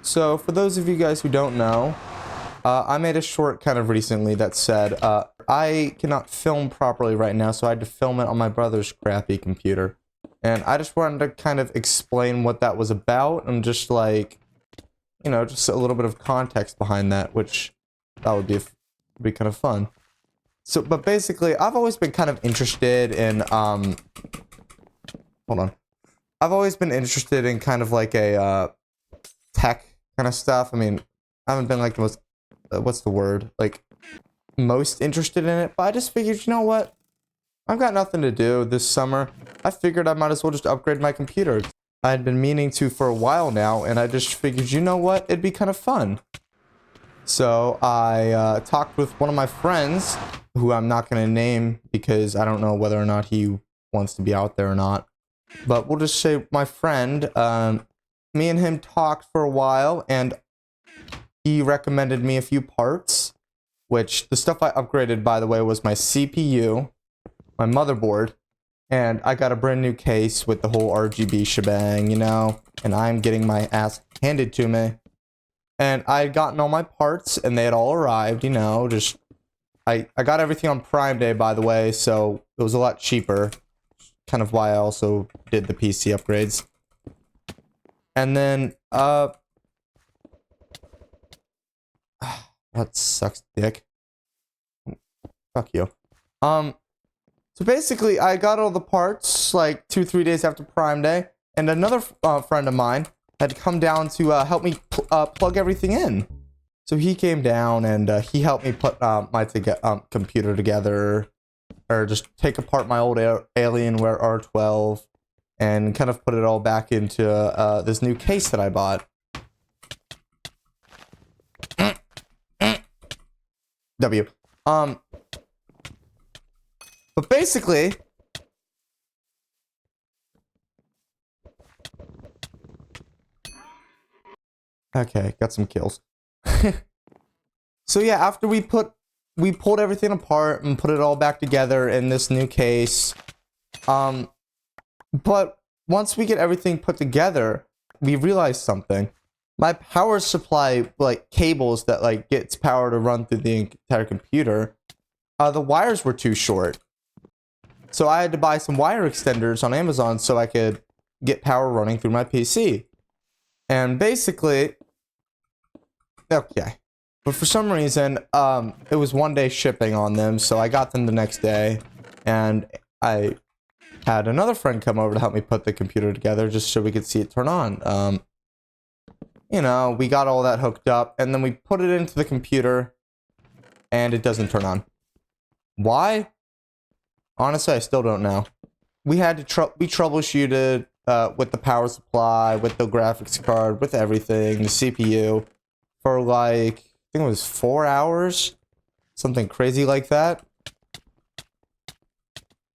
So, for those of you guys who don't know, I made a short kind of recently that said, I cannot film properly right now, so I had to film it on my brother's crappy computer. And I just wanted to kind of explain what that was about, and just like, you know, just a little bit of context behind that, which that would be kind of fun. So, but basically, I've always been kind of interested in, hold on. I've always been interested in kind of like a, tech kind of stuff. I mean, I haven't been like the most, what's the word? Like, most interested in it, but I just figured, you know what? I've got nothing to do this summer. I figured I might as well just upgrade my computer. I had been meaning to for a while now, and I just figured, you know what? It'd be kind of fun. So I talked with one of my friends, who I'm not going to name because I don't know whether or not he wants to be out there or not. But we'll just say my friend, me and him talked for a while, and he recommended me a few parts, which the stuff I upgraded, by the way, was my CPU, my motherboard, and I got a brand new case with the whole RGB shebang, you know, and I'm getting my ass handed to me. And I had gotten all my parts, and they had all arrived, you know, just, I got everything on Prime Day, by the way, so it was a lot cheaper, kind of why I also did the PC upgrades. And then, that sucks, dick. Fuck you. So basically, I got all the parts, like, 2-3 days after Prime Day, and another friend of mine had come down to help me plug everything in. So he came down, and he helped me put my computer together, or just take apart my old Alienware R12, and kind of put it all back into this new case that I bought. W. But basically, okay, got some kills. So yeah, after we pulled everything apart and put it all back together in this new case. But once we get everything put together, we realized something. My power supply, like, cables that, like, gets power to run through the entire computer, the wires were too short. So I had to buy some wire extenders on Amazon so I could get power running through my PC. And basically, okay. But for some reason, it was 1 day shipping on them, so I got them the next day, and I had another friend come over to help me put the computer together just so we could see it turn on. You know, we got all that hooked up, and then we put it into the computer, and it doesn't turn on. Why? Honestly, I still don't know. We had to we troubleshooted with the power supply, with the graphics card, with everything, the CPU, for like, I think it was 4 hours, something crazy like that.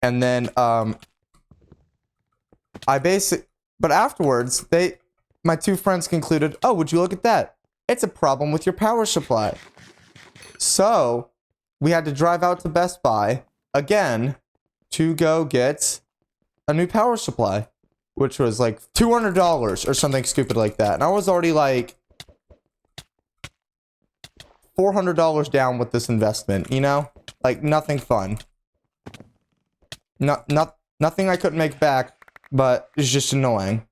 And then, but afterwards, my two friends concluded, oh, would you look at that? It's a problem with your power supply. So, we had to drive out to Best Buy, again, to go get a new power supply, which was like $200 or something stupid like that. And I was already like $400 down with this investment, you know? Like, nothing fun. Nothing I couldn't make back, but it's just annoying.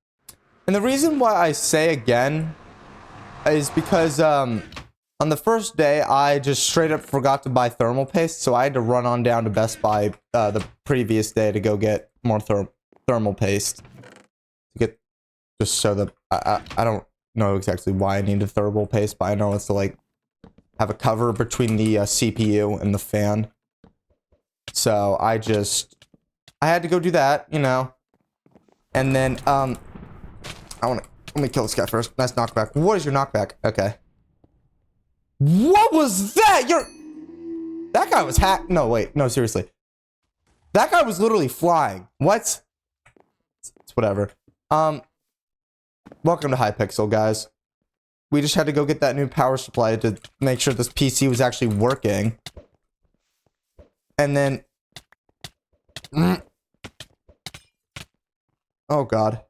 And the reason why I say again is because on the first day I just straight up forgot to buy thermal paste, so I had to run on down to Best Buy the previous day to go get more thermal paste. To get, just so that I don't know exactly why I needed thermal paste, but I know it's to like have a cover between the CPU and the fan. So I had to go do that, you know. And then let me kill this guy first. Nice knockback. What is your knockback? Okay. What was that? That guy was hacked. No, wait. No, seriously. That guy was literally flying. What? It's whatever. Welcome to Hypixle, guys. We just had to go get that new power supply to make sure this PC was actually working. And then... Oh, God.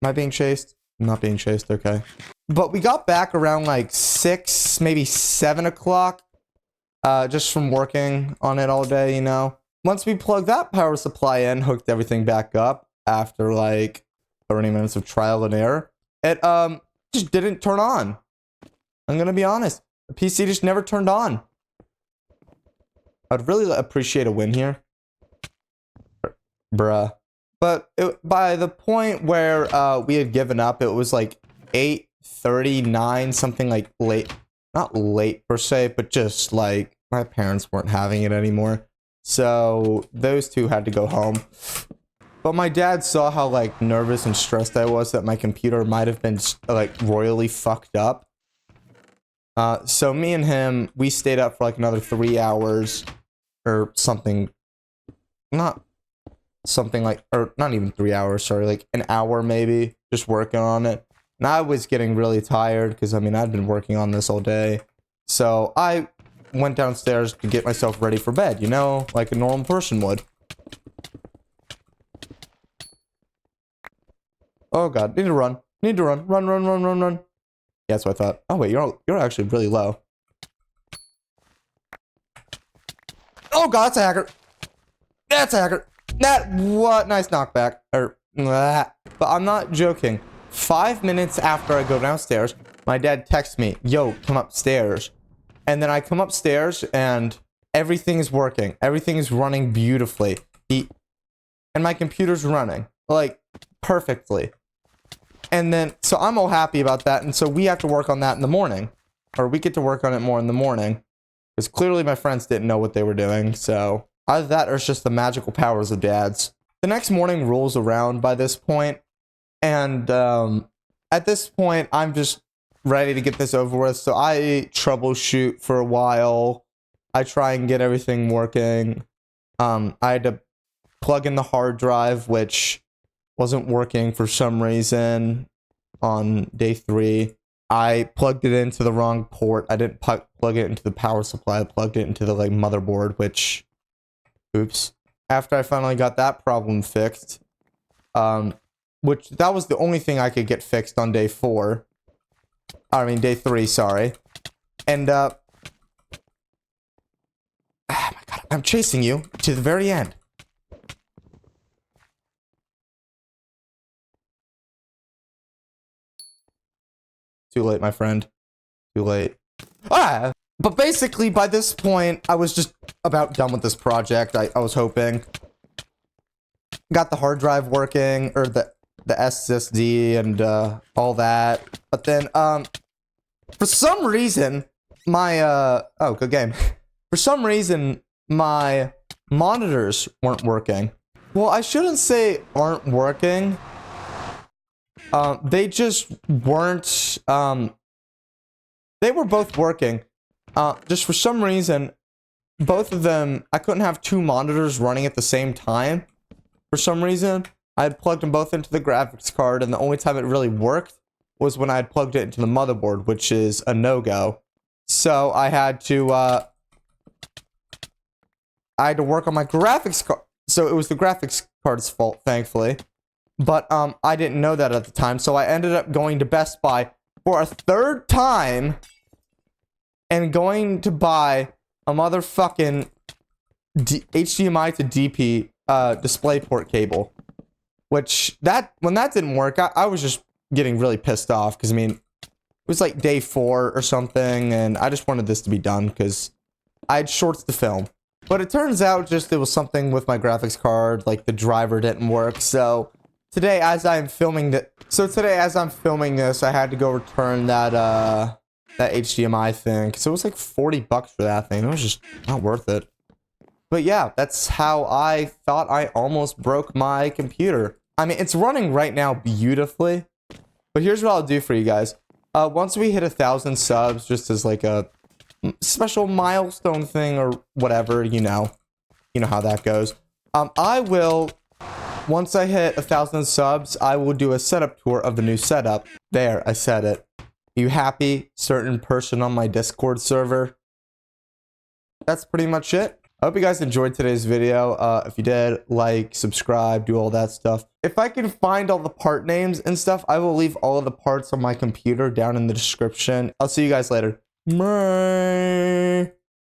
Am I being chased? I'm not being chased. Okay. But we got back around like 6, maybe 7 o'clock. Just from working on it all day, you know. Once we plugged that power supply in, hooked everything back up after like 30 minutes of trial and error, it just didn't turn on. I'm gonna be honest. The PC just never turned on. I'd really appreciate a win here. Bruh. But by the point where we had given up, it was like 8:39, something like late. Not late per se, but just like my parents weren't having it anymore. So those two had to go home. But my dad saw how like nervous and stressed I was that my computer might have been like royally fucked up. So me and him, we stayed up for like another 3 hours or something. Not something like, or not even 3 hours, sorry, like an hour maybe, just working on it. And I was getting really tired because I mean, I'd been working on this all day. So I went downstairs to get myself ready for bed, you know, like a normal person would. Oh god, need to run. Need to run. Run, run, run, run, run. Yeah, that's what I thought. Oh wait, you're actually really low. Oh god, that's a hacker. That's a hacker. What? Nice knockback. But I'm not joking. 5 minutes after I go downstairs, my dad texts me, yo, come upstairs. And then I come upstairs and everything is working. Everything is running beautifully. And my computer's running, like, perfectly. And then, so I'm all happy about that. And so we have to work on that in the morning. Or we get to work on it more in the morning. Because clearly my friends didn't know what they were doing. So either that or it's just the magical powers of dads. The next morning rolls around by this point. And at this point, I'm just ready to get this over with. So I troubleshoot for a while. I try and get everything working. I had to plug in the hard drive, which wasn't working for some reason on day 3. I plugged it into the wrong port. I didn't plug it into the power supply. I plugged it into the like motherboard, which, oops. After I finally got that problem fixed, which that was the only thing I could get fixed on day 4. I mean, day 3, sorry. And, oh my god, I'm chasing you to the very end. Too late, my friend. Too late. Ah! But basically, by this point, I was just about done with this project. I was hoping. Got the hard drive working, or the SSD and all that. But then, for some reason, my, oh, good game. For some reason, my monitors weren't working. Well, I shouldn't say aren't working. They just weren't, they were both working. Just for some reason, both of them, I couldn't have 2 monitors running at the same time. For some reason, I had plugged them both into the graphics card, and the only time it really worked was when I had plugged it into the motherboard, which is a no-go. So I had to work on my graphics card. So it was the graphics card's fault, thankfully. But I didn't know that at the time, so I ended up going to Best Buy for a 3rd time and going to buy a motherfucking HDMI to DP DisplayPort cable. Which, when that didn't work, I was just getting really pissed off, because I mean, it was like day 4 or something, and I just wanted this to be done, because I had shorts to film. But it turns out just it was something with my graphics card, like the driver didn't work, so today as I'm filming this, I had to go return that HDMI thing, because it was like 40 bucks for that thing. It was just not worth it. But yeah, that's how I thought I almost broke my computer. I mean, it's running right now beautifully. But here's what I'll do for you guys. Once we hit 1,000 subs, just as like a special milestone thing or whatever, you know how that goes. I will, once I hit 1,000 subs, I will do a setup tour of the new setup. There, I said it. You happy, certain person on my Discord server? That's pretty much it. I hope you guys enjoyed today's video. If you did, like, subscribe, do all that stuff. If I can find all the part names and stuff, I will leave all of the parts on my computer down in the description. I'll see you guys later. Bye.